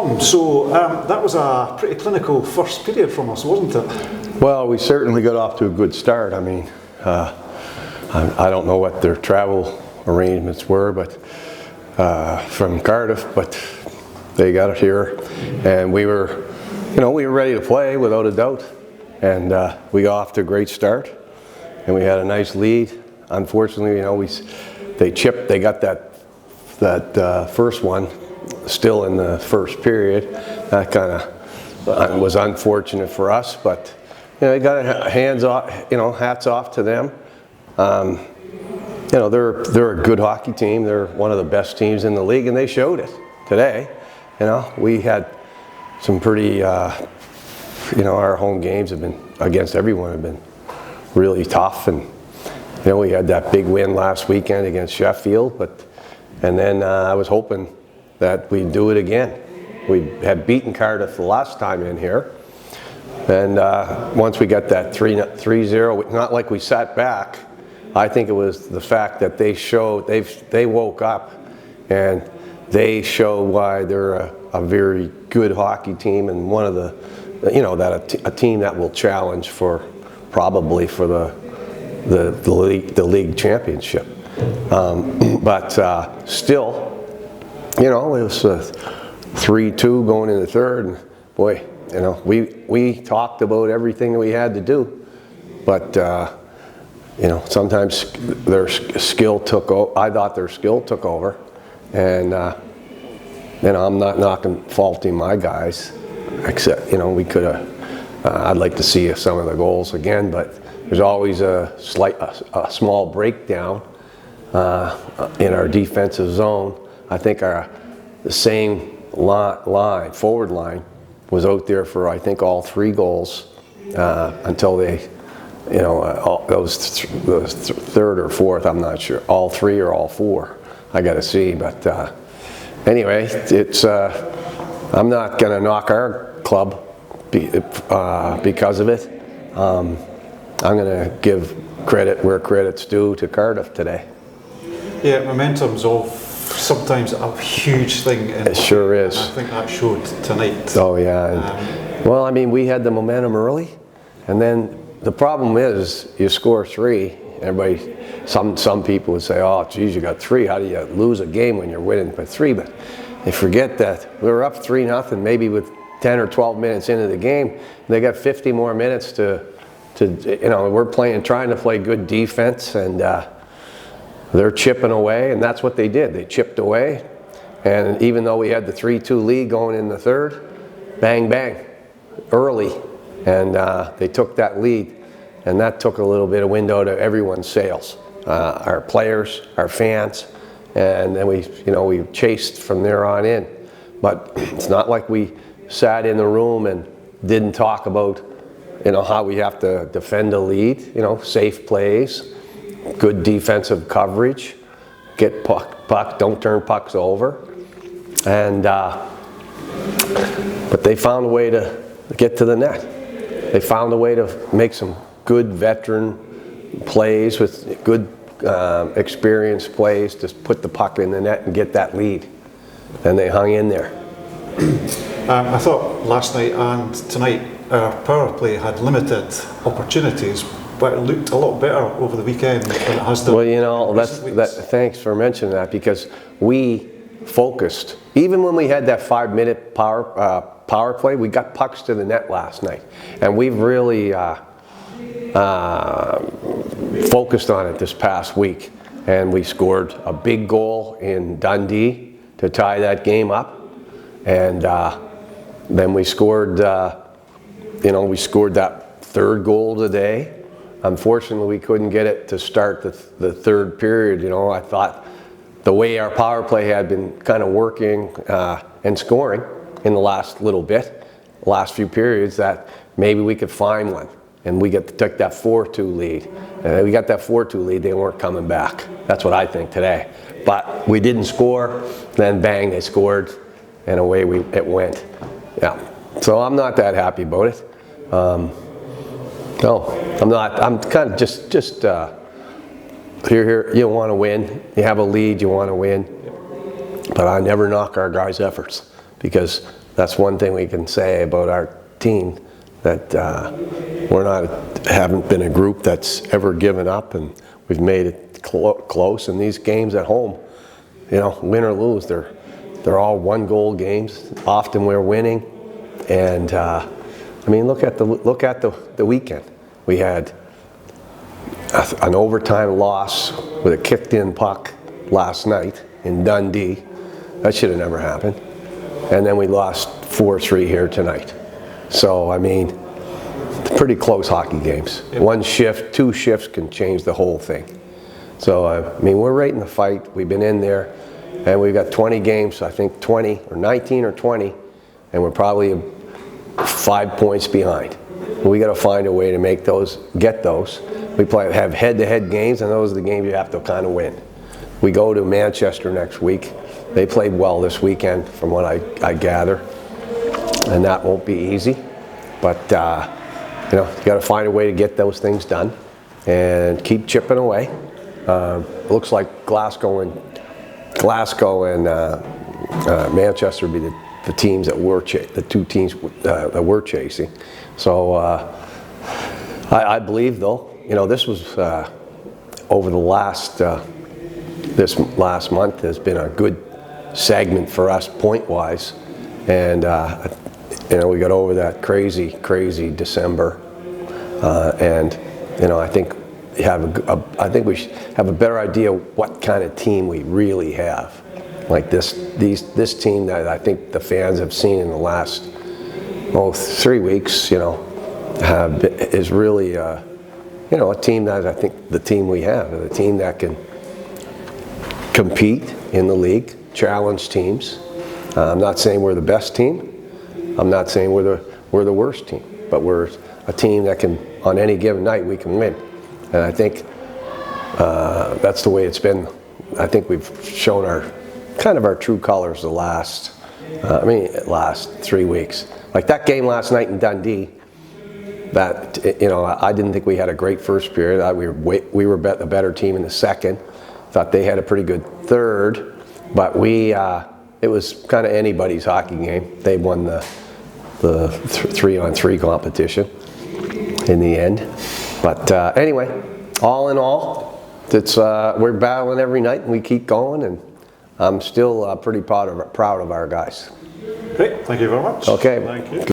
Tom, so that was a pretty clinical first period from us, wasn't it? Well, we certainly got off to a good start. I mean, I don't know what their travel arrangements were, but from Cardiff, but they got it here, and we were ready to play without a doubt, and we got off to a great start, and we had a nice lead. Unfortunately, they chipped. They got that first one still in the first period. That kind of was unfortunate for us, but they got hands off. Hats off to them. They're a good hockey team. They're one of the best teams in the league, and they showed it today. We had some pretty. Our home games have been against everyone have been really tough, and we had that big win last weekend against Sheffield, and then I was hoping that we'd do it again. We had beaten Cardiff the last time in here, and once we got that 3-0, not like we sat back. I think it was the fact that they woke up and they show why they're a very good hockey team, and one of the a team that will challenge probably for the league championship. But still, it was 3-2 going in the third, and boy, we talked about everything that we had to do, but sometimes their skill took over. I thought their skill took over, and I'm not faulting my guys, except we could have. I'd like to see some of the goals again, but there's always a small breakdown in our defensive zone. I think the same forward line was out there for I think all 3 goals until they, those third or fourth. I'm not sure. All 3 or all 4. I got to see, but anyway, it's. I'm not going to knock our club because of it. I'm going to give credit where credit's due to Cardiff today. Yeah, momentum's sometimes a huge thing. It sure is. I think that showed tonight. Oh yeah. Well, I mean, we had the momentum early, and then the problem is you score 3. Everybody, some people would say, "Oh, geez, you got 3. How do you lose a game when you're winning by 3?" But they forget that we were up 3-0, maybe with 10 or 12 minutes into the game. They got 50 more minutes to we're trying to play good defense, and they're chipping away, and that's what they did. They chipped away, and even though we had the 3-2 lead going in the third, bang, bang, early, and they took that lead, and that took a little bit of wind out of everyone's sails, our players, our fans, and then we chased from there on in. But it's not like we sat in the room and didn't talk about how we have to defend a lead, safe plays, good defensive coverage, get puck, don't turn pucks over, and but they found a way to get to the net. They found a way to make some good veteran plays with good experienced plays to put the puck in the net and get that lead, and they hung in there. I thought last night and tonight our power play had limited opportunities, but it looked a lot better over the weekend than it has done. Well, thanks for mentioning that, because we focused. Even when we had that 5-minute power play, we got pucks to the net last night, and we've really focused on it this past week. And we scored a big goal in Dundee to tie that game up, and then we scored. We scored that third goal today. Unfortunately, we couldn't get it to start the third period. I thought the way our power play had been kind of working and scoring in the last few periods, that maybe we could find one, and we took that 4-2 lead. And we got that 4-2 lead, they weren't coming back. That's what I think today. But we didn't score, then bang, they scored, and away it went. Yeah. So I'm not that happy about it. No, I'm not. I'm kind of just here. You want to win. You have a lead. You want to win. But I never knock our guys' efforts, because that's one thing we can say about our team, that haven't been a group that's ever given up, and we've made it close. And these games at home, you know, win or lose, they're all 1-goal games. Often we're winning, and I mean, look at the weekend. We had an overtime loss with a kicked-in puck last night in Dundee. That should have never happened. And then we lost 4-3 here tonight. So, I mean, pretty close hockey games. Yep. 1 shift, 2 shifts can change the whole thing. So, I mean, we're right in the fight. We've been in there, and we've got 20 games, I think 20, or 19 or 20, and we're probably 5 points behind. We got to find a way to make those, get those. We have head-to-head games, and those are the games you have to kind of win. We go to Manchester next week. They played well this weekend, from what I gather, and that won't be easy. But you know, you got to find a way to get those things done and keep chipping away. It looks like Glasgow and Manchester would be the teams that were the 2 teams that we're chasing. So I believe, though, you know, this was over the last this last month has been a good segment for us point-wise, and you know, we got over that crazy December, and you know, I think we should have a better idea what kind of team we really have. Like this team that I think the fans have seen in the last 3 weeks, you know, is really you know, a team that I think the team we have, a team that can compete in the league, challenge teams. I'm not saying we're the best team. I'm not saying we're the worst team, but we're a team that can, on any given night, we can win. And I think that's the way it's been. I think we've shown our true colors the last 3 weeks. Like that game last night in Dundee, that, you know, I didn't think we had a great first period. We were the better team in the second. Thought they had a pretty good third, but it was kind of anybody's hockey game. They won the 3-on-3 competition in the end. But anyway, all in all, we're battling every night, and we keep going, and I'm still pretty proud of our guys. Great, thank you very much. Okay. Thank you.